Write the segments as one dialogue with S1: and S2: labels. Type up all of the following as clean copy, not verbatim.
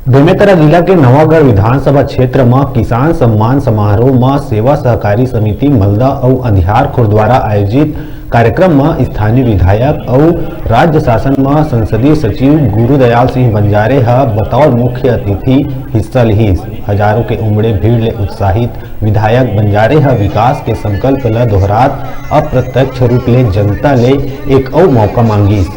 S1: बेमेतरा जिला के नवागढ़ विधानसभा क्षेत्र में किसान सम्मान समारोह में सेवा सहकारी समिति मलदा और अंधियार खुर द्वारा आयोजित कार्यक्रम में स्थानीय विधायक और राज्य शासन में संसदीय सचिव गुरुदयाल सिंह बंजारे बतौर मुख्य अतिथि हिस्सा लिहिस। हजारों के उमड़े भीड़ ले उत्साहित विधायक बंजारे विकास के संकल्प ल दोहरात अप्रत्यक्ष रूप ले जनता ले एक और मौका मांगिस।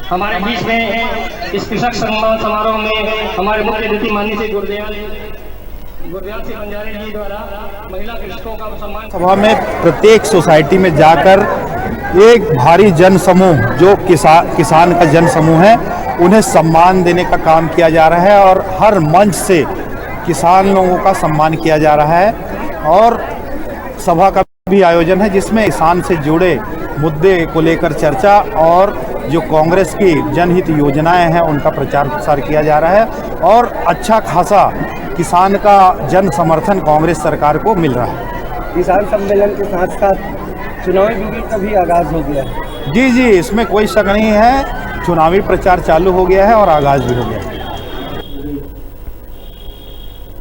S2: हमारे बीच में इस कृषक सम्मान समारोह में हमारे मुख्य अतिथि माननीय श्री गुरुदयाल सिंह बंजारे जी द्वारा महिला कृषकों का सम्मान
S3: सभा में प्रत्येक सोसाइटी में जाकर एक भारी जन समूह जो किसान का जन समूह है उन्हें सम्मान देने का काम किया जा रहा है और हर मंच से किसान लोगों का सम्मान किया जा रहा है। और सभा का भी आयोजन है जिसमें किसान से जुड़े मुद्दे को लेकर चर्चा और जो कांग्रेस की जनहित योजनाएं हैं उनका प्रचार प्रसार किया जा रहा है और अच्छा खासा किसान का जन समर्थन कांग्रेस सरकार को मिल रहा है।
S4: किसान सम्मेलन के साथ साथ चुनावी ड्यूटी का भी आगाज हो गया है।
S3: जी, इसमें कोई शक नहीं है, चुनावी प्रचार चालू हो गया है और आगाज भी हो गया है।